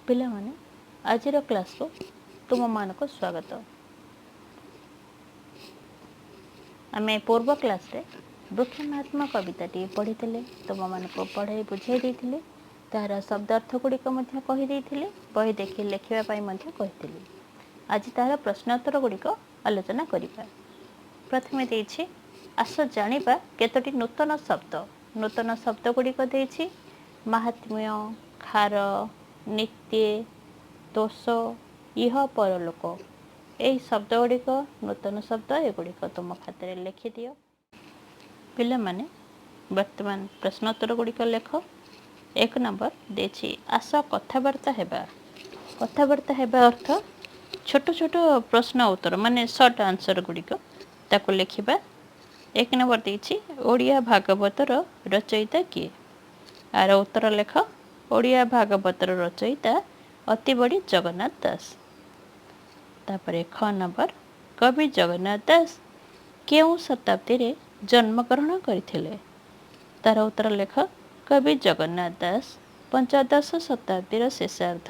ପିଲାମାନେ ଆଜିର କ୍ଲାସ୍କୁ ତୁମମାନଙ୍କୁ ସ୍ୱାଗତ। ଆମେ ପୂର୍ବ କ୍ଲାସ୍ରେ ବୃକ୍ଷ ମହାତ୍ମା କବିତାଟି ପଢ଼ିଥିଲେ, ତୁମମାନଙ୍କୁ ପଢ଼ାଇ ବୁଝାଇ ଦେଇଥିଲେ, ତାହାର ଶବ୍ଦ ଅର୍ଥ ଗୁଡ଼ିକ ମଧ୍ୟ କହିଦେଇଥିଲେ, ବହି ଦେଖି ଲେଖିବା ପାଇଁ ମଧ୍ୟ କହିଥିଲି। ଆଜି ତାହାର ପ୍ରଶ୍ନୋତ୍ତର ଗୁଡ଼ିକ ଆଲୋଚନା କରିବା। ପ୍ରଥମେ ଦେଇଛି, ଆସ ଜାଣିବା କେତୋଟି ନୂତନ ଶବ୍ଦ। ନୂତନ ଶବ୍ଦ ଗୁଡ଼ିକ ଦେଇଛି ମାହାତ୍ମ୍ୟ, ଖାର, ନିତ୍ୟ, ଦୋଷ, ଇହ ପରଲୋକ। ଏହି ଶବ୍ଦ ଗୁଡ଼ିକ ନୂତନ ଶବ୍ଦ, ଏଗୁଡ଼ିକ ତୁମ ଖାତାରେ ଲେଖିଦିଅ। ପିଲାମାନେ ବର୍ତ୍ତମାନ ପ୍ରଶ୍ନୋତ୍ତର ଗୁଡ଼ିକ ଲେଖ। 1 ନମ୍ବର ଦେଇଛି, ଆସ କଥାବାର୍ତ୍ତା ହେବା। କଥାବାର୍ତ୍ତା ହେବା ଅର୍ଥ ଛୋଟ ଛୋଟ ପ୍ରଶ୍ନ ଉତ୍ତର, ମାନେ ସର୍ଟ ଆନ୍ସର ଗୁଡ଼ିକ ତାକୁ ଲେଖିବା। 1 ନମ୍ବର ଦେଇଛି, ଓଡ଼ିଆ ଭାଗବତର ରଚୟିତା କିଏ? ଆର ଉତ୍ତର ଲେଖ। ଓଡ଼ିଆ ଭାଗବତର ରଚୟିତା ଅତିବଡ଼ି ଜଗନ୍ନାଥ ଦାସ। ତାପରେ ଖ ନମ୍ବର, କବି ଜଗନ୍ନାଥ ଦାସ କେଉଁ ଶତାବ୍ଦୀରେ ଜନ୍ମଗ୍ରହଣ କରିଥିଲେ? ତାର ଉତ୍ତର ଲେଖ। କବି ଜଗନ୍ନାଥ ଦାସ ପଞ୍ଚଦଶ ଶତାବ୍ଦୀର ଶେଷାର୍ଦ୍ଧ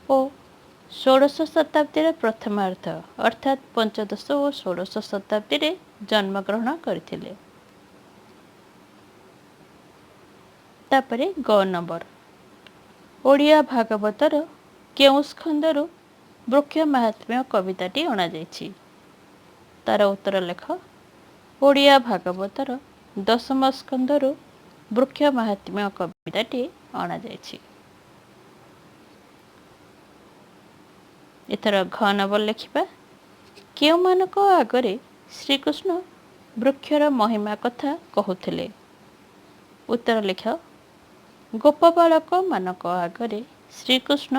ଓ ଷୋଡ଼ଶ ଶତାବ୍ଦୀର ପ୍ରଥମାର୍ଦ୍ଧ ଅର୍ଥାତ୍ ପଞ୍ଚଦଶ ଓ ଷୋଡ଼ଶ ଶତାବ୍ଦୀରେ ଜନ୍ମଗ୍ରହଣ କରିଥିଲେ। ତାପରେ ଗ ନମ୍ବର, ଓଡ଼ିଆ ଭାଗବତର କେଉଁ ସ୍କନ୍ଧରୁ ବୃକ୍ଷ ମାହାତ୍ମ୍ୟ କବିତାଟି ଅଣାଯାଇଛି? ତାର ଉତ୍ତର ଲେଖ। ଓଡ଼ିଆ ଭାଗବତର 10ମ ସ୍କନ୍ଧରୁ ବୃକ୍ଷ ମାହାତ୍ମ୍ୟ କବିତାଟି ଅଣାଯାଇଛି। ଏଥର ଘ ନମ୍ବର ଲେଖିବା। କେଉଁମାନଙ୍କ ଆଗରେ ଶ୍ରୀକୃଷ୍ଣ ବୃକ୍ଷର ମହିମା କଥା କହୁଥିଲେ? ଉତ୍ତର ଲେଖ। ଗୋପବାଳକମାନଙ୍କ ଆଗରେ ଶ୍ରୀକୃଷ୍ଣ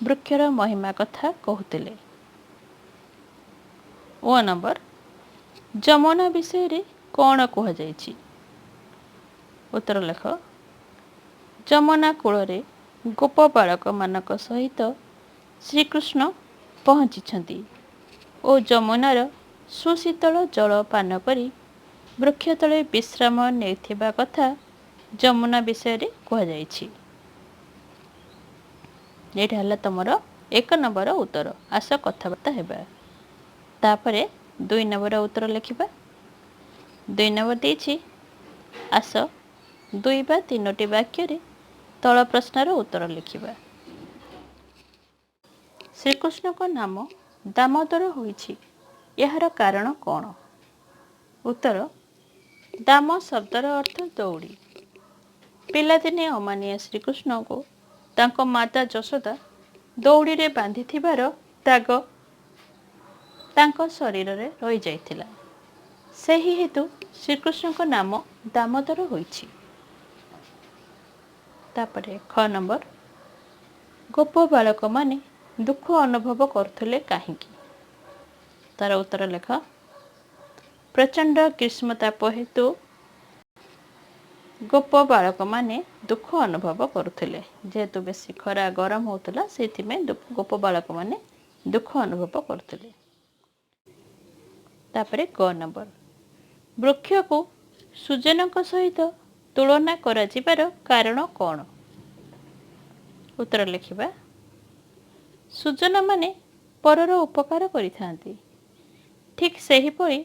ବୃକ୍ଷର ମହିମା କଥା କହୁଥିଲେ। ଓ ନମ୍ବର, ଯମୁନା ବିଷୟରେ କ'ଣ କୁହାଯାଇଛି? ଉତ୍ତର ଲେଖ। ଯମୁନା କୂଳରେ ଗୋପବାଳକମାନଙ୍କ ସହିତ ଶ୍ରୀକୃଷ୍ଣ ପହଞ୍ଚିଛନ୍ତି ଓ ଯମୁନାର ସୁଶୀତଳ ଜଳ ପାନ କରି ବୃକ୍ଷ ତଳେ ବିଶ୍ରାମ ନେଇଥିବା କଥା ଯମୁନା ବିଷୟରେ କୁହାଯାଇଛି। ଏଇଟା ହେଲା ତୁମର 1 ନମ୍ବର ଉତ୍ତର। ଆସ କଥାବାର୍ତ୍ତା ହେବା। ତାପରେ 2 ନମ୍ବର ଉତ୍ତର ଲେଖିବା। 2 ନମ୍ବର ଦେଇଛି, ଆସ 2 ବା 3ଟି ବାକ୍ୟରେ ତଳ ପ୍ରଶ୍ନର ଉତ୍ତର ଲେଖିବା। ଶ୍ରୀକୃଷ୍ଣଙ୍କ ନାମ ଦାମୋଦର ହୋଇଛି, ଏହାର କାରଣ କ'ଣ? ଉତ୍ତର, ଦାମ ଶବ୍ଦର ଅର୍ଥ ଦଉଡ଼ି। ପିଲାଦିନେ ଅମାନିଆ ଶ୍ରୀକୃଷ୍ଣଙ୍କୁ ତାଙ୍କ ମାତା ଯଶୋଦା ଦଉଡ଼ିରେ ବାନ୍ଧିଥିବାର ଦାଗ ତାଙ୍କ ଶରୀରରେ ରହିଯାଇଥିଲା। ସେହି ହେତୁ ଶ୍ରୀକୃଷ୍ଣଙ୍କ ନାମ ଦାମୋଦର ହୋଇଛି। ତାପରେ ଖ ନମ୍ବର, ଗୋପ ବାଳକମାନେ ଦୁଃଖ ଅନୁଭବ କରୁଥିଲେ କାହିଁକି? ତାର ଉତ୍ତର ଲେଖ। ପ୍ରଚଣ୍ଡ ଗ୍ରୀଷ୍ମତାପ ହେତୁ ଗୋପ ବାଳକମାନେ ଦୁଃଖ ଅନୁଭବ କରୁଥିଲେ। ଯେହେତୁ ବେଶୀ ଖରା ଗରମ ହେଉଥିଲା, ସେଥିପାଇଁ ଗୋପ ବାଳକମାନେ ଦୁଃଖ ଅନୁଭବ କରୁଥିଲେ। ତାପରେ ଗ ନମ୍ବର, ବୃକ୍ଷକୁ ସୁଜନଙ୍କ ସହିତ ତୁଳନା କରାଯିବାର କାରଣ କ'ଣ? ଉତ୍ତର ଲେଖିବା। ସୁଜନମାନେ ପରର ଉପକାର କରିଥାନ୍ତି, ଠିକ୍ ସେହିପରି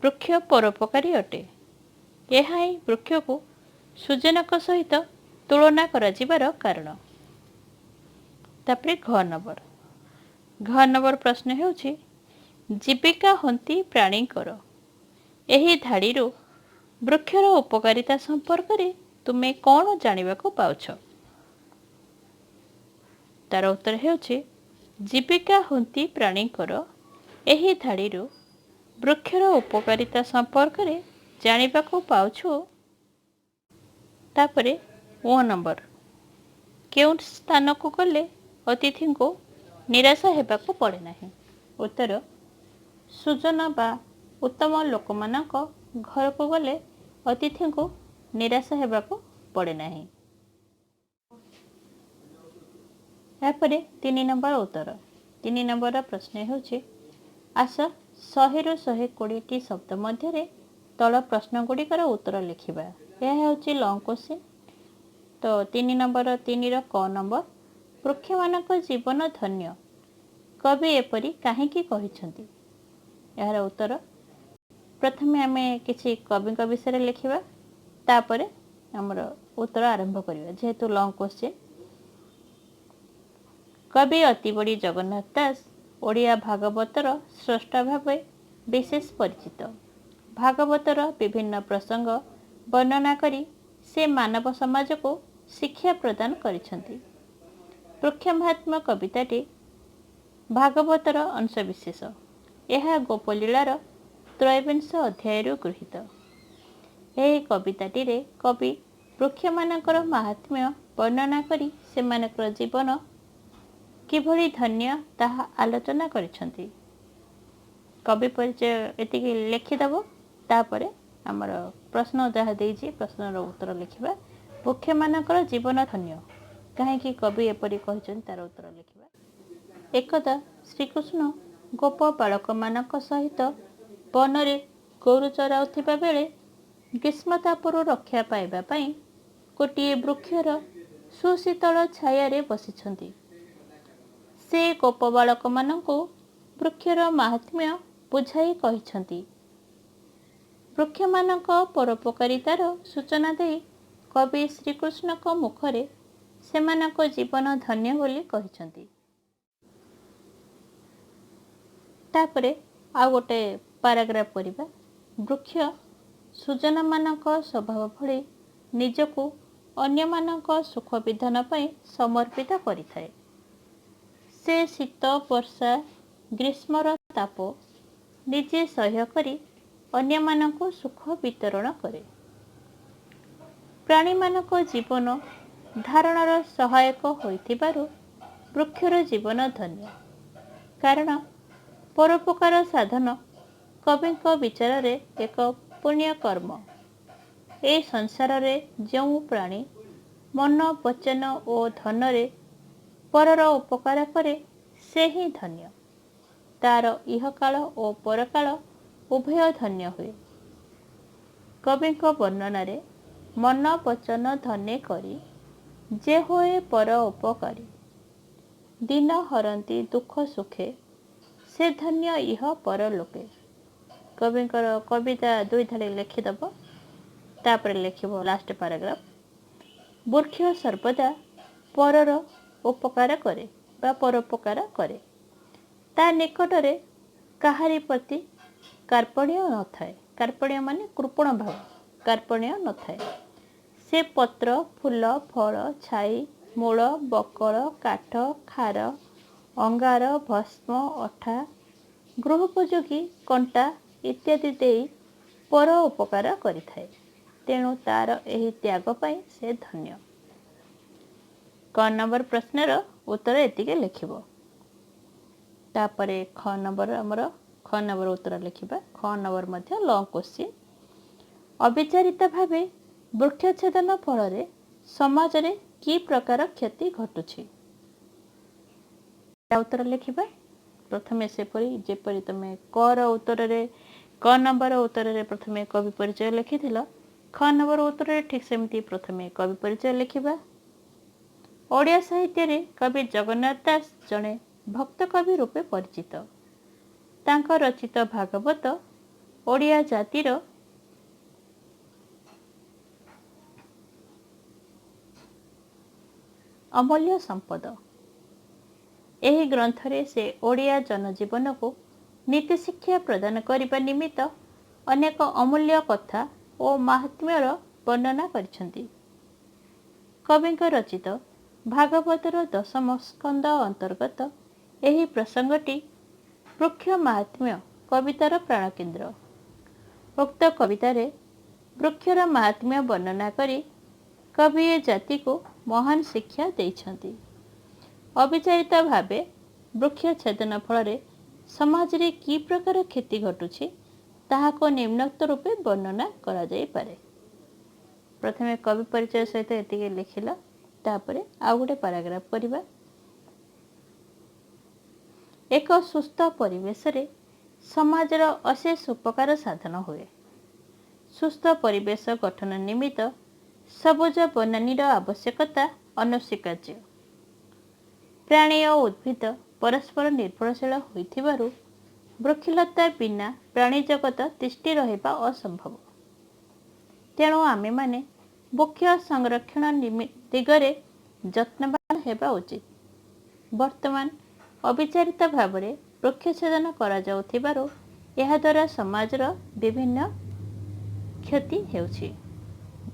ବୃକ୍ଷ ପରୋପକାରୀ ଅଟେ। ଏହା ହିଁ ବୃକ୍ଷକୁ ସୁଜନଙ୍କ ସହିତ ତୁଳନା କରାଯିବାର କାରଣ। ତାପରେ ଘ ନମ୍ବର, ଘ ନମ୍ବର ପ୍ରଶ୍ନ ହେଉଛି, ଜୀବିକା ହନ୍ତି ପ୍ରାଣୀଙ୍କର। ଏହି ଧାଡ଼ିରୁ ବୃକ୍ଷର ଉପକାରିତା ସମ୍ପର୍କରେ ତୁମେ କ'ଣ ଜାଣିବାକୁ ପାଉଛ? ତାର ଉତ୍ତର ହେଉଛି, ଜୀବିକା ହନ୍ତି ପ୍ରାଣୀଙ୍କର। ଏହି ଧାଡ଼ିରୁ ବୃକ୍ଷର ଉପକାରିତା ସମ୍ପର୍କରେ ଜାଣିବାକୁ ପାଉଛୁ। ତାପରେ ଓ ନମ୍ବର, କେଉଁ ସ୍ଥାନକୁ ଗଲେ ଅତିଥିଙ୍କୁ ନିରାଶ ହେବାକୁ ପଡ଼େ ନାହିଁ? ଉତ୍ତର, ସୁଜନ ବା ଉତ୍ତମ ଲୋକମାନଙ୍କ ଘରକୁ ଗଲେ ଅତିଥିଙ୍କୁ ନିରାଶ ହେବାକୁ ପଡ଼େ ନାହିଁ। ଏହାପରେ 3 ନମ୍ବର ଉତ୍ତର। 3 ନମ୍ବରର ପ୍ରଶ୍ନ ହେଉଛି, ଆସ 100ରୁ 120ଟି ଶବ୍ଦ ମଧ୍ୟରେ ତଳ ପ୍ରଶ୍ନ ଗୁଡ଼ିକର ଉତ୍ତର ଲେଖିବା। ଏହା ହେଉଛି ଲଙ୍ଗ କୋଶ୍ଚିନ୍। ତ 3 ନମ୍ବର 3ର କ ନମ୍ବର, वृक्ष मानक जीवन धन्य कवि एपरी कहीं कहिछंती। यार उत्तर प्रथमे आम किसी कवि विषय लिखा तापर आमर उत्तर आरंभ करवा जेहेतु लॉन्ग क्वेश्चन। कवि अति बड़ी जगन्नाथ दास ओडिया भागवतर स्रष्टा भाव विशेष परिचित। भागवतर विभिन्न प्रसंग वर्णना करी से मानव समाज को शिक्षा प्रदान करिसेंती। वृक्ष महात्मा कविताटी भागवतर अंशविशेष। यह गोपलीलार त्रयोविंश अध्याय गृहीत। यह कविताटी रे कवि वृक्ष मानकर महात्म्य वर्णना करी सेमानकर जीवन किभली धन्य ताहा आलोचना करिसेंती। कवि परिचय एतिकी लिखिदेव तापर आमर प्रश्न जहाँ देइछि प्रश्नर उत्तर लिखिबा। वृक्ष मानकर जीवन धन्य कहीं कवि एपरी कहिसेंती तार उत्तर लिखिबा। एकदा श्रीकृष्ण गोप बालक मानक सहित वनरे गोरु चराउथिबा बेले ग्रीष्मतापरू रक्षा पाइबा पई गोटिए वृक्षर सुशीतल छाया बसिछंती। से गोप बालक मानकु वृक्षर महात्म्य बुझाई कहिछंती। वृक्ष मानक परोपकारितार सूचना दे कवि श्रीकृष्ण को मुखरे सेमानक जीवन धन्य बोली कहिछंती। तापरे आ गोटे पैराग्राफ करिबा। वृक्ष सुजन मानक स्वभाव भली निजकु अन्य मानक सुख विधान पई समर्पित करिथाए। से शीत वर्षा ग्रीष्मर ताप निजे सह्य करी अन्य मानक सुख वितरण करे। प्राणी मानक जीवन धारणर सहायक होइथिबारु वृक्षर जीवन धन्य। कारण परोपकार साधन कवि विचार रे एक पुण्य कर्म। ए संसार रे जो प्राणी मन वचन और धन रे परर उपकार करे से ही धन्य। तार इहकाल और परकाल उभय धन्य हुए। कवि वर्णन रे मन वचन धन्य करी जे होए पर उपकारी दिन हरंती दुख सुखे से धन्य इह पर लोके। कविंकर कविता दुई धाड़ी लिखिदेव तापर लिखिब लास्ट पैराग्राफ। वृक्ष सर्वदा परर उपकार करे बा परोपकार करे। ता निकटरे काहारी प्रति कार्पण्य न थाए। कार्पण्य माने कृपण भाव कार्पण्य न थाए। से पत्र फूल फल छाई मूल बकल काठ खार अंगार भस्म अठा गृहोपयोगी कंटा इत्यादि देई पर उपकार करिथाए। तेणु तार एही त्याग पाई से धन्य। क नंबर प्रश्नर उत्तर एतिके लिखिब। तापरे ख नंबर आमर ख नंबर उत्तर लिखिबा। ख नंबर मध्य लॉन्ग क्वेश्चन। अविचारित भावे वृक्ष छेदन फल समाज रे की प्रकार क्षति घटुछि। उत्तर लिखिबा। प्रथमे सेपरी जेपरी तमे कर उत्तर रे क नंबर उत्तर रे प्रथमे कवि परिचय लिखिथिल ख नंबर उत्तर रे ठीक सेमती प्रथमे कवि परिचय लिखिबा। ओडिया साहित्य रे कवि जगन्नाथ दास जड़े भक्त कवि रूपे परिचित। तांका रचित भागवत ओडिया जातिर अमूल्य संपद। एही ग्रंथरे से ओडिया जनजीवन को नीति शिक्षा प्रदान करने निमित्त अनेक अमूल्य कथा और महात्म्यर वर्णना करिसेंती। कविंक रचित भागवतर दशम स्कंद अंतर्गत एही प्रसंगटी वृक्ष महात्म्य कवितार प्राणकेन्द्र। उक्त कवितारे वृक्षर महात्म्य वर्णना करी कवि ए जाति को महान शिक्षा देइछंती। अविचारित भावे वृक्ष छेदन फल समाज रे की प्रकार क्षति घटुछि ताहाको निम्नोक्त रूपे वर्णना करा जाई पारे। प्रथमे कवि परिचय सहित एतिके लिखिला तापरे आउ गोटे पैराग्राफ करिबा। एक सुस्थ परिवेश रे समाजर अशेष उपकार साधन हुए। सुस्थ परिवेश गठन निमित्त सबुज बनानीर आवश्यकता अनस्वीकार्य। प्राणी और उद्भिद परस्पर निर्भरशील होइथिबारु वृक्षलता बिना प्राणी जगत तिष्ठि रहिबा असंभव। तेणु आमे माने वृक्ष संरक्षण दिगरे यत्नवान हेबा उचित। वर्तमान अविचारित भाव में वृक्षछेदन करा जाउथिबारु एहा द्वारा समाजर विभिन्न क्षति हेउछि।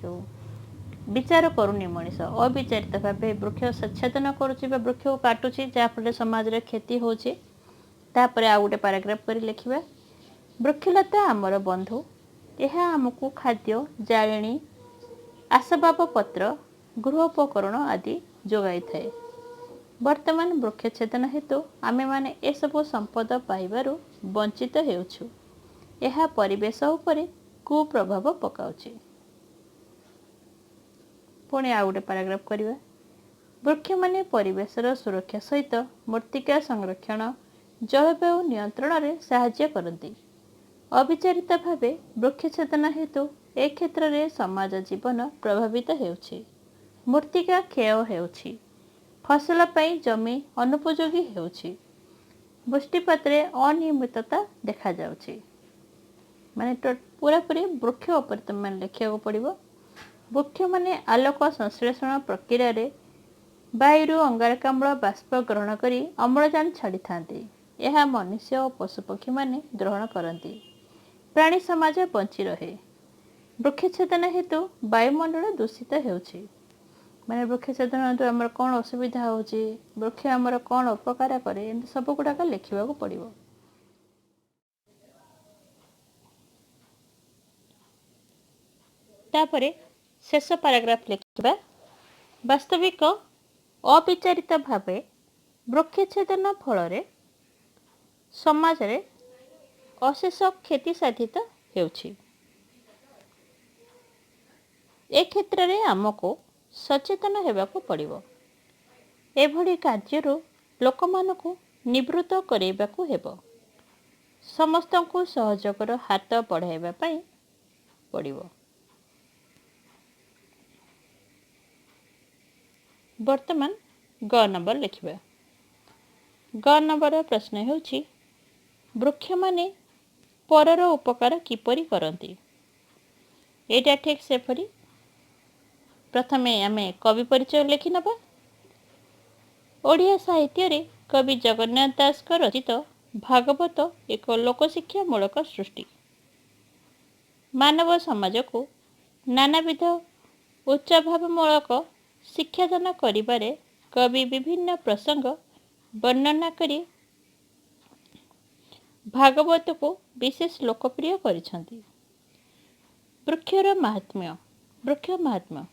जो विचार करूनी मनीष अविचारित भाव वृक्ष छेदन करुछि बा वृक्ष को काटुछि जहाँफल समाज रे क्षति होछि। तापर आ गोटे पैराग्राफ कर लिखिबा वृक्षलता आमर बंधु यह आमको खाद्य जाळेणी आसबाब पत्र गृहोपकरण आदि जोगाई थाए। वर्तमान वृक्षछेदन हेतु आमे माने ए सब संपद पाइबारु वंचित हेउछु। यह परिवेश उपरे कुप्रभाव पकाउछि। पुणी आ गोटे पैराग्राफ करिबा वृक्ष माने परिवेशर सुरक्षा सहित मृत्तिका संरक्षण जलवायु नियंत्रण रे सहायता करती। अविचारित भावे वृक्षछेदन हेतु ए क्षेत्र में समाज जीवन प्रभावित हेउछि। मृत्तिका क्षय हेउछि। फसल पाई जमी अनुपयोगी हेउछि। वृष्टिपात रे अनियमितता देखा जाउछि। माने पूरा पूरी वृक्ष उपर तुम मैंने लिखा पड़ो। वृक्ष माने आलोक संश्लेषण प्रक्रिया रे वायु अंगारकाम्ल बाष्प ग्रहण करी अम्लजान छाड़ी थांती। यह मनुष्य और पशुपक्षी माने ग्रहण करती। प्राणी समाज बंची रहे। वृक्षछेदन हेतु वायुमंडल दूषित हेउछि। माने वृक्षछेदन हेतु आमर कौन असुविधा होउछि वृक्ष आमर कौन उपकार करे सब गुड़ाक लिखा पड़ो। तापरे शेष पैराग्राफ लिखिबा वास्तविक अविचारित भावे वृक्षछेदन फल समाज रे अशेष क्षति साधित हेउछि। ए क्षेत्र में आमको सचेतन हेबाकू पड़िबो। एभली कार्यरू लोकमानकू निवृत्त करेबाकू हेबो। समस्तंकू सहयोगर हाथ बढ़ाइबा पई पड़िबो। वर्तमान ग नंबर लिखिबा। ग नंबर प्रश्न हेउछि वृक्ष माने परर उपकार किपरि करती। एटा ठीक से परी प्रथमे आमे कवि परिचय लिखि नबा। ओडिया साहित्य रे कवि जगन्नाथ दास का रचित भागवत एक लोकशिक्षा मूलक सृष्टि। मानव समाज को नानाविध उच्च भावमूलक शिक्षादान करिबारे कवि विभिन्न प्रसंग वर्णना करी भागवत को विशेष लोकप्रिय करिसंती। वृक्षर महात्म्य। वृक्ष महात्म्य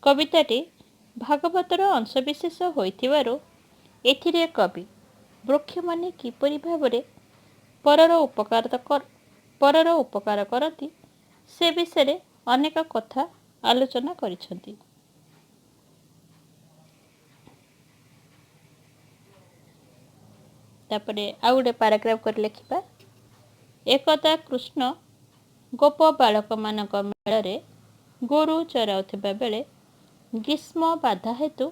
कविताटी भागवतर अंशविशेष होइथिबारु एथिरे कवि वृक्ष माने किपरि भावरे परर उपकार करती से विषय अनेक कथा आलोचना करिसंती। तापरे आ गोटे पैराग्राफ कर लिखिबा एकदा कृष्ण गोप बालक मानक मेଳରେ गोरु चराउथिबा बेले ग्रीष्म बाधा हेतु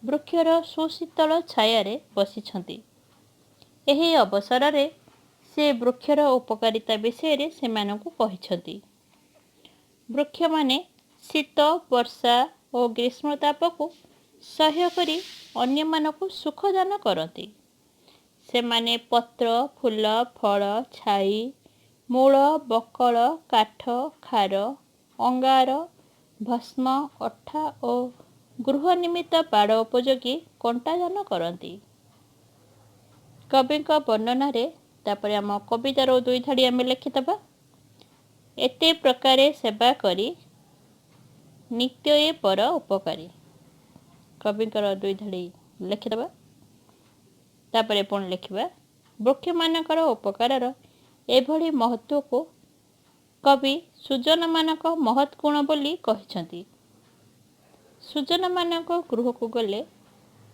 वृक्षर सुशीतल छाया बसिछंती। एही अवसर रे से वृक्षर उपकारिता विषय सेमानकु कहिछंती। वृक्ष माने शीत वर्षा और ग्रीष्मताप को सह्य करी अन्य मानकु सुखदान करती। से माने पत्र फूल फल छाई मूल बकल काठ खार अंगार भस्म अठा और गृह निमित्त बाड़ उपयोगी कंटादान करती। कवि वर्णन रे तापर आम कवितार दुई धाड़ी आम लिखिदबा। एते प्रकारे सेवा करी नित्य ए पर उपकारी। कविंकर दुई धाड़ी लिखिदबा। तापरे पुणी लिखिबा वृक्ष मानकर उपकारर एभली महत्व को कवि सुजन मानक महत् गुण बोली कहिछंती। सुजन मानक गृह को गले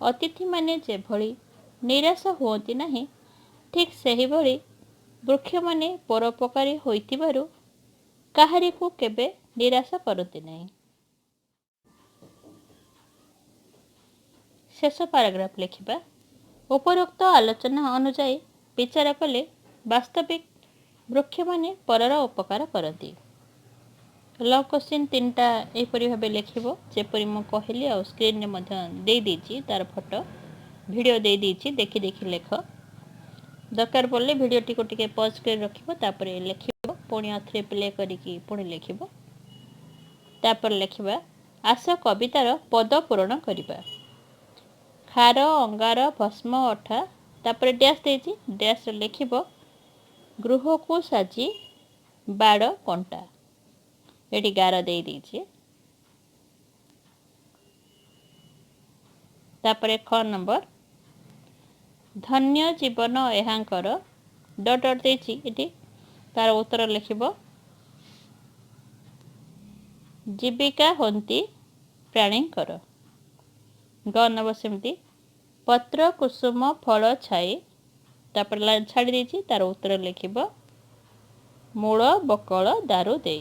अतिथि माने जेभली निराश हुअंती नहीं ठीक सही भली वृक्ष माने परोपकारी होइतिबारु काहारी को केबे निराश करती नहीं। शेष पाराग्राफ लिखिबा। उपरोक्त आलोचना अनुसार विचार कले वास्तविक वृक्ष माने परर उपकार करती। लव क्वेश्चन 3टा एपरी भाव लिखिबो जेपरी मु कहली आ स्क्रीन रे मध्य दे देछि तार फोटो वीडियो दे देछि देखि देखि लेख। दरकार पड़ले वीडियो टी को टिके पॉज कर रखिबो तापर लिखिबो पुणी अथरे प्ले करिकी पुणी लिखिबो। तापर लिखिबा आस कवितार पद पूरण करिबा। खार अंगार भस्म अठा तापर डैश देछि डैश लिखिबो गृह को साजी बाड़ कंटा एटी गार दे दीजिए। तापर ख नंबर धन्य जीवन एहांकर डट डट देछि एटी तार उत्तर लिखिबो जीविका हंती प्राणीकर। ग नंबर सेमती पत्र कुसुम फल छाई तापर लाइन छाड़ी देछि तार उत्तर लिखिबो मूल बकल दारु दे।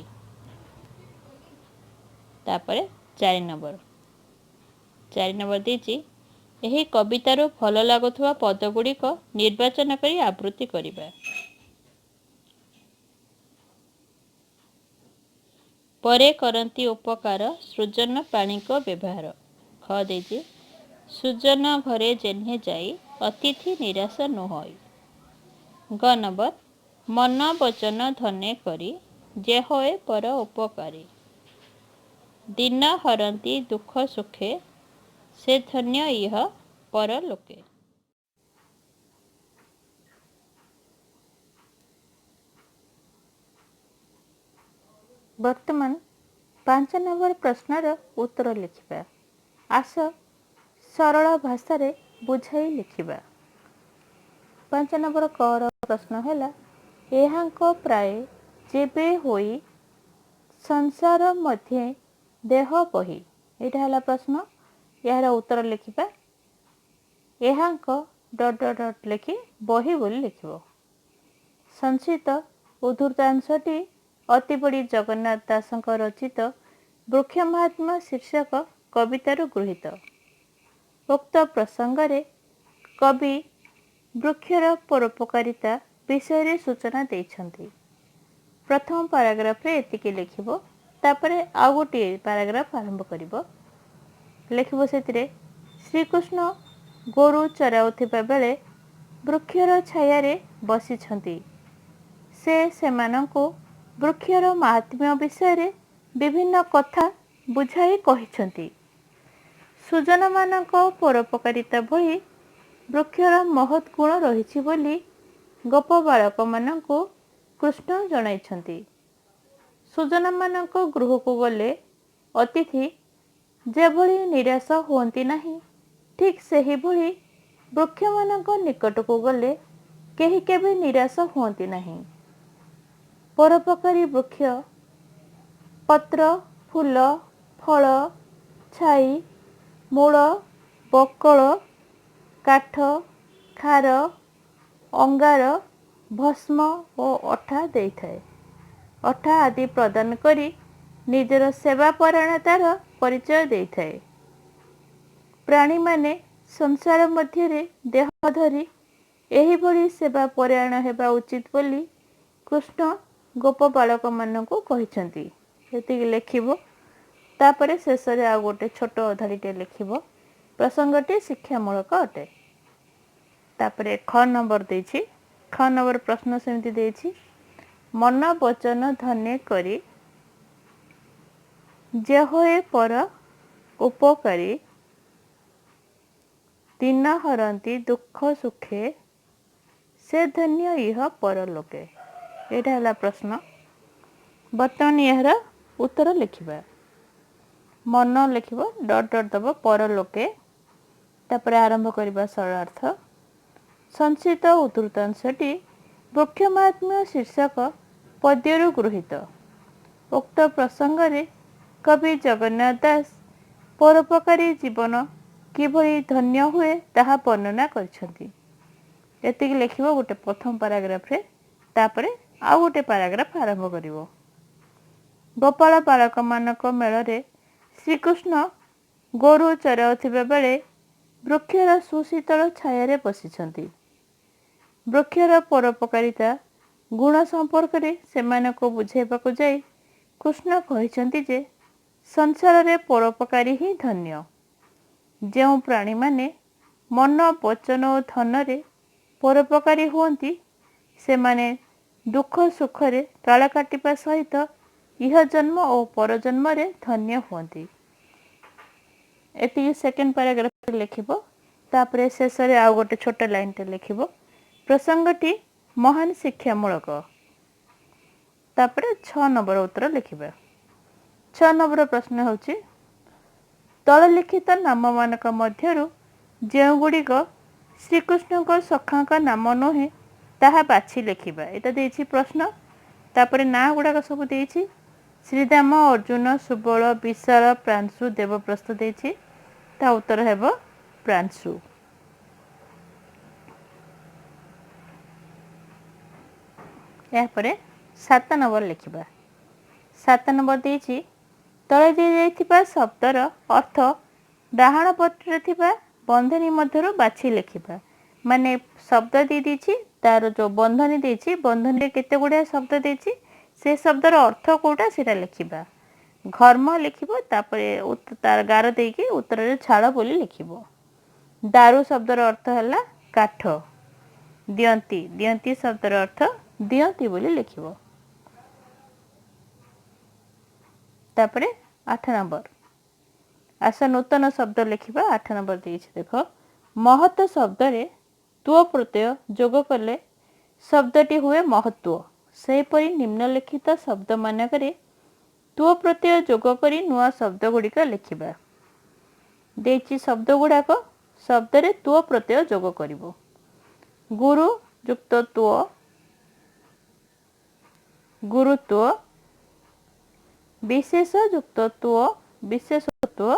तापर 4 नंबर देछि एही कवितारू भल लागुथुवा पद गुड़िक निर्वाचन करी आवृत्ति करिबा। परे करंती उपकार सृजन पाणिक व्यवहार। ख देछि सृजन घरे जेन्हे जाई अतिथि निराश न होई। ग नंबर मन वचन धने करी जे होए पर उपकारी। दिन हरंती दुख सुखे से धन्य इह पर लोके। वर्तमान 5 नंबर प्रश्नर उत्तर लिखिबा। आस सरल भाषा रे बुझाई लिखिबा। 5 नंबर कर प्रश्न हैला एहांक प्राय जेबे होई संसार मध्य देह बही। एटा हला प्रश्न यार उत्तर लिखिबा। एहांक डट डट डट लिखि बही बोली लिखिबो। संक्षिप्त उद्धृतांशटी अति बड़ी जगन्नाथ दासଙ୍କ रचित वृक्ष महात्मा शीर्षक कवितारू गृहीत। उक्त प्रसंगरे कवि वृक्षर परोपकारिता विषय सूचना देइछन्ति। प्रथम पाराग्राफ रे एतिके लिखिबो तापरे आ गोटे पाराग्राफ आरंभ करिबो। लिखिबो सेतिरे श्रीकृष्ण गोरु चराउथिबा बेले वृक्षर छाया रे बसिछन्ति। से सेमानंको वृक्षर महात्म्य विषय रे विभिन्न कथा बुझाई कहिछन्ति। सुजन मानंको परोपकारिता भली वृक्षर महत् गुण रहिछि बोली गोप बालक मानंको कृष्ण जणाइछन्ति। सुजन मानंको गृह को गले अतिथि जेभली निराश हुअन्ति नाही ठीक सेही भली वृक्ष मानंको निकट को गले केही केबे निराश हुअन्ति नाही। परोपकारी वृक्ष पत्र फूल फल छाई मूल बकल काठ खार अंगार भस्म और अठा देइथाए। अठा आदि प्रदान करी निजर सेवा परायणतार परिचय देइथाए। प्राणी माने संसार मध्य रे देह धरी एही भली सेवा परायण हेबा उचित बोली कृष्ण गोप बालक माननकु कहिसंती। एतिक लेखिबो तापरे शेष रे आ गोटे छोट अधारीटे लिखिबो। प्रसंगटी शिक्षामूलक अटे। तापरे ख नंबर देछि। ख नंबर प्रश्न सेमति देछि मन वचन धन्य करी जे होए पर उपकारी दिन हरंती दुख सुखे से धन्य इह पर लोके। एटा हला प्रश्न। बर्तमान यार उत्तर लिखिबा। मन लिखिबो डट डट दबो पर लोके तापर आरंभ करिबा सरलार्थ। संक्षिप्त उद्धृतांशटी वृक्ष महात्म्य शीर्षक पद्यरू गृहीत। उक्त प्रसंगरे कवि जगन्नाथ दास परोपकारी जीवन किभली धन्य हुए ताहा वर्णना करछन्ति। एतिक लिखिबो गोटे प्रथम पैराग्राफ रे तापरे आ गोटे पैराग्राफ आरंभ करिवो। गोपाल बालक मानक मेल रे श्रीकृष्ण गोरु चराउथिबा बेले ବୃକ୍ଷର ସୁଶୀତଳ ଛାୟାରେ ବସିଛନ୍ତି। ବୃକ୍ଷର ପରୋପକାରିତା ଗୁଣ ସମ୍ପର୍କରେ ସେମାନଙ୍କୁ ବୁଝାଇବାକୁ ଯାଇ କୃଷ୍ଣ କହିଛନ୍ତି ଯେ ସଂସାରରେ ପରୋପକାରୀ ହିଁ ଧନ୍ୟ। ଯେଉଁ ପ୍ରାଣୀମାନେ ମନ, ବଚନ ଓ ଧନରେ ପରୋପକାରୀ ହୁଅନ୍ତି ସେମାନେ ଦୁଃଖ ସୁଖରେ କାଳ କାଟିବା ସହିତ ଇହଜନ୍ମ ଓ ପରଜନ୍ମରେ ଧନ୍ୟ ହୁଅନ୍ତି। ଏତିକି ସେକେଣ୍ଡ ପାରାଗ୍ରାଫରେ ଲେଖିବ। ତାପରେ ଶେଷରେ ଆଉ ଗୋଟେ ଛୋଟ ଲାଇନଟେ ଲେଖିବ। ପ୍ରସଙ୍ଗଟି ମହାନ ଶିକ୍ଷାମୂଳକ। ତାପରେ 6 ନମ୍ବର ଉତ୍ତର ଲେଖିବା। 6 ନମ୍ବର ପ୍ରଶ୍ନ ହେଉଛି ତଳଲିଖିତ ନାମମାନଙ୍କ ମଧ୍ୟରୁ ଯେଉଁଗୁଡ଼ିକ ଶ୍ରୀକୃଷ୍ଣଙ୍କ ସଖାଙ୍କ ନାମ ନୁହେଁ ତାହା ବାଛି ଲେଖିବା। ଏଇଟା ଦେଇଛି ପ୍ରଶ୍ନ। ତାପରେ ନାଁ ଗୁଡ଼ାକ ସବୁ ଦେଇଛି। ଶ୍ରୀଦାମ, ଅର୍ଜୁନ, ସୁବଳ, ବିଶାଳ, ପ୍ରାଂଶୁ, ଦେବପ୍ରସ୍ଥ ଦେଇଛି। ତା ଉତ୍ତର ହେବ ପ୍ରାଂଶୁ। ଏହାପରେ 7 ନମ୍ବର ଲେଖିବା। 7 ନମ୍ବର ଦେଇଛି ତଳେ ଦିଆଯାଇଥିବା ଶବ୍ଦର ଅର୍ଥ ଡାହାଣ ପଟରେ ଥିବା ବନ୍ଧନୀ ମଧ୍ୟରୁ ବାଛି ଲେଖିବା। ମାନେ ଶବ୍ଦ ଦେଇଛି, ତାର ଯେଉଁ ବନ୍ଧନୀ ଦେଇଛି, ବନ୍ଧନୀରେ କେତେ ଗୁଡ଼ିଏ ଶବ୍ଦ ଦେଇଛି, ସେ ଶବ୍ଦର ଅର୍ଥ କେଉଁଟା ସେଇଟା ଲେଖିବା। ଘର୍ମ ଲେଖିବ, ତାପରେ ତାର ଗାର ଦେଇକି ଉତ୍ତରରେ ଝାଳ ବୋଲି ଲେଖିବ। ଦାରୁ ଶବ୍ଦର ଅର୍ଥ ହେଲା କାଠ। ଦିଅନ୍ତି, ଦିଅନ୍ତି ଶବ୍ଦର ଅର୍ଥ ଦିଅନ୍ତି ବୋଲି ଲେଖିବ। ତାପରେ 8 ନମ୍ବର ଆସ ନୂତନ ଶବ୍ଦ ଲେଖିବା। 8 ନମ୍ବର ଦେଇଛି ଦେଖ। ମହତ ଶବ୍ଦରେ ତ୍ୱ ପ୍ରତ୍ୟୟ ଯୋଗ କଲେ ଶବ୍ଦଟି ହୁଏ ମହତ୍ୱ। ସେହିପରି ନିମ୍ନଲିଖିତ ଶବ୍ଦମାନଙ୍କରେ ତ୍ୱ ପ୍ରତ୍ୟୟ ଯୋଗ କରି ନୂଆ ଶବ୍ଦ ଗୁଡ଼ିକ ଲେଖିବା। ଦେଇଛି ଶବ୍ଦ ଗୁଡ଼ାକ, ଶବ୍ଦରେ ତ୍ୱ ପ୍ରତ୍ୟୟ ଯୋଗ କରିବ। ଗୁରୁ ଯୁକ୍ତ ତ୍ୱ, ଗୁରୁତ୍ୱ। ବିଶେଷ ଯୁକ୍ତ ତ୍ୱ, ବିଶେଷତ୍ୱ।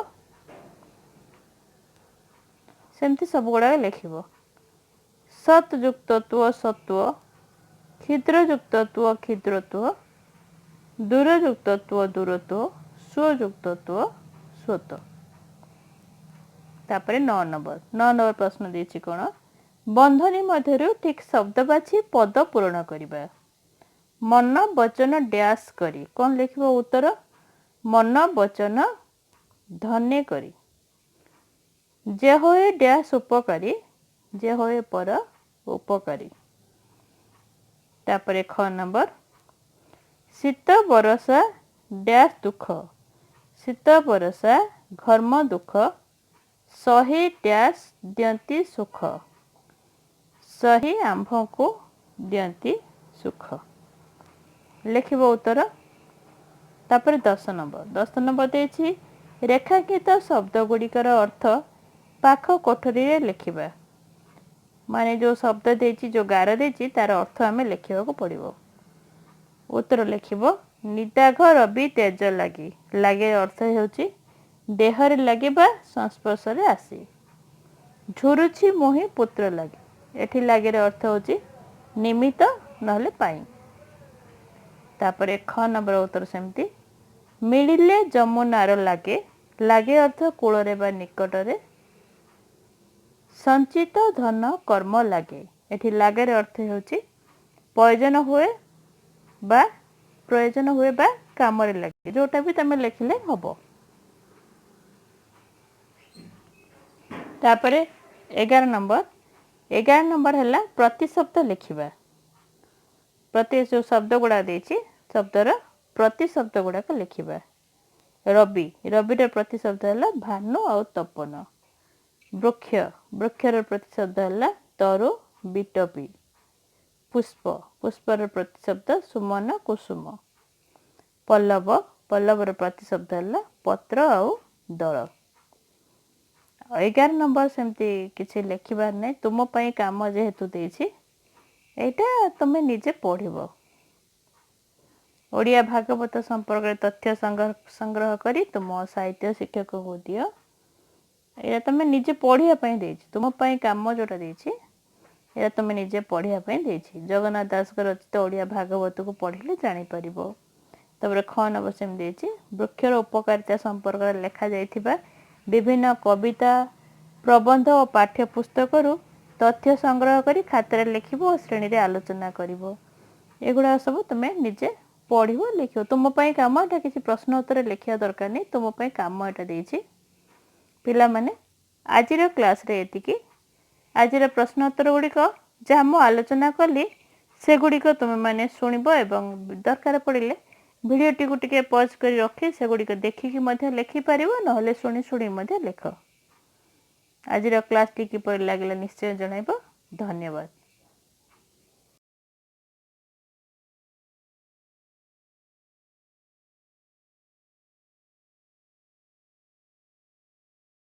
ସେମିତି ସବୁ ଗୁଡ଼ାକ ଲେଖିବ। ସତ୍ ଯୁକ୍ତ ତ୍ୱ, ସତ୍ୱ। କ୍ଷୁଦ୍ର ଯୁକ୍ତ ତ୍ୱ, କ୍ଷୁଦ୍ରତ୍ୱ। ଦୂର ଯୁକ୍ତ ତ୍ୱ, ଦୂରତ୍ୱ। ସ୍ୱ ଯୁକ୍ତ ତ୍ୱ, ସ୍ୱତ୍ୱ। ତାପରେ 9 ନମ୍ବର। 9 ନମ୍ବର ପ୍ରଶ୍ନ ଦେଇଛି କ'ଣ? ବନ୍ଧନୀ ମଧ୍ୟରୁ ଠିକ୍ ଶବ୍ଦ ବାଛି ପଦ ପୂରଣ କରିବା। ମନ ବଚନ ଡ୍ୟାସ୍ କରି କ'ଣ ଲେଖିବ ଉତ୍ତର? ମନ ବଚନ ଧନେ କରି। ଯେ ହୋଏ ଡ୍ୟାସ୍ ଉପକାରୀ, ଯେ ହୋଏ ପର ଉପକାରୀ। ତାପରେ 6 ନମ୍ବର। ଶୀତ ବରଷା ଡ୍ୟାସ୍ ଦୁଃଖ। ଶୀତ ବରଷା ଘର୍ମ ଦୁଃଖ। ସହି ଡ୍ୟାସ୍ ଦିଅନ୍ତି ସୁଖ। ସହି ଆମ୍ଭଙ୍କୁ ଦିଅନ୍ତି ସୁଖ। ଲେଖିବ ଉତ୍ତର। ତାପରେ 10 ନମ୍ବର। 10 ନମ୍ବର ଦେଇଛି ରେଖାଙ୍କିତ ଶବ୍ଦ ଗୁଡ଼ିକର ଅର୍ଥ ପାଖ କୋଠରୀରେ ଲେଖିବା। ମାନେ ଯେଉଁ ଶବ୍ଦ ଦେଇଛି, ଯେଉଁ ଗାର ଦେଇଛି, ତାର ଅର୍ଥ ଆମେ ଲେଖିବାକୁ ପଡ଼ିବ। ଉତ୍ତର ଲେଖିବ ନିଦାଘ ରବି ତେଜ ଲାଗି। ଲାଗି ଅର୍ଥ ହେଉଛି ଦେହରେ ଲାଗିବା, ସଂସ୍ପର୍ଶରେ ଆସି। ଝୁରୁଛି ମୁହିଁ ପୁତ୍ର ଲାଗି। ଏଠି ଲାଗିର ଅର୍ଥ ହେଉଛି ନିମିତ୍ତ ନହେଲେ ପାଇଁ। ତାପରେ 6 ନମ୍ବର ଉତ୍ତର ସେମିତି। ମିଳିଲେ ଯମୁନାର ଲାଗେ। ଲାଗେ ଅର୍ଥ କୂଳରେ ବା ନିକଟରେ। ସଞ୍ଚିତ ଧନ କର୍ମ ଲାଗେ। ଏଠି ଲାଗେର ଅର୍ଥ ହେଉଛି ପ୍ରୟୋଜନ ହୁଏ ବା କାମରେ ଲାଗେ। ଯେଉଁଟା ବି ତମେ ଲେଖିଲେ ହବ। ତାପରେ 11 ନମ୍ବର। 11 ନମ୍ବର ହେଲା ପ୍ରତିଶବ୍ଦ ଲେଖିବା। ପ୍ରତି ଯେଉଁ ଶବ୍ଦ ଗୁଡ଼ା ଦେଇଛି, ଶବ୍ଦର ପ୍ରତିଶବ୍ଦ ଗୁଡ଼ାକ ଲେଖିବା। ରବି, ରବିର ପ୍ରତିଶବ୍ଦ ହେଲା ଭାନୁ ଆଉ ତପନ। ବୃକ୍ଷ, ବୃକ୍ଷର ପ୍ରତିଶବ୍ଦ ହେଲା ତରୁ, ବିଟପି। ପୁଷ୍ପ, ପୁଷ୍ପର ପ୍ରତିଶବ୍ଦ ସୁମନ, କୁସୁମ। ପଲ୍ଲବ, ପଲ୍ଲବର ପ୍ରତିଶବ୍ଦ ହେଲା ପତ୍ର ଆଉ ଦଳ। 11 ନମ୍ବର ସେମିତି କିଛି ଲେଖିବାର ନାହିଁ। ତୁମ ପାଇଁ କାମ ଯେହେତୁ ଦେଇଛି, ଏଇଟା ତୁମେ ନିଜେ ପଢ଼ିବ। ଓଡ଼ିଆ ଭାଗବତ ସମ୍ପର୍କରେ ତଥ୍ୟ ସଂଗ୍ରହ କରି ତୁମ ସାହିତ୍ୟ ଶିକ୍ଷକଙ୍କୁ ଦିଅ। ଏଇଟା ତୁମେ ନିଜେ ପଢ଼ିବା ପାଇଁ ଦେଇଛି। ତୁମ ପାଇଁ କାମ ଯେଉଁଟା ଦେଇଛି, ଏଇଟା ତୁମେ ନିଜେ ପଢ଼ିବା ପାଇଁ ଦେଇଛି। ଜଗନ୍ନାଥ ଦାସଙ୍କ ରଚିତ ଓଡ଼ିଆ ଭାଗବତକୁ ପଢ଼ିଲେ ଜାଣିପାରିବ। ତାପରେ 6 ନମ୍ବର ସେମିତି ଦେଇଛି ବୃକ୍ଷର ଉପକାରିତା ସମ୍ପର୍କରେ ଲେଖାଯାଇଥିବା ବିଭିନ୍ନ କବିତା, प्रबंध और पाठ्यपुस्तकरू तथ्य संग्रह करी खातार लिखिब और श्रेणी रे आलोचना करिवो। एगुड़ा सब तुम निजे पढ़ो लिख तुम कम एटा किसी प्रश्न उत्तर लिखा दरकार नहीं तुम कम एटा देछि पिला माने आजिर क्लास रे एतिकी आजिर प्रश्न उत्तर गुड़िक जहाँ मु आलोचना कली से गुड़िक तुम मैंने शुणब एवं दरकार पड़े भिडियोटी को टिके पॉज कर रखी से गुड़िक देखिकी मध्य लिखिपर ना शुणी शुणी लिख। आजिर क्लास टी किपर लगे निश्चय जनइब। धन्यवाद।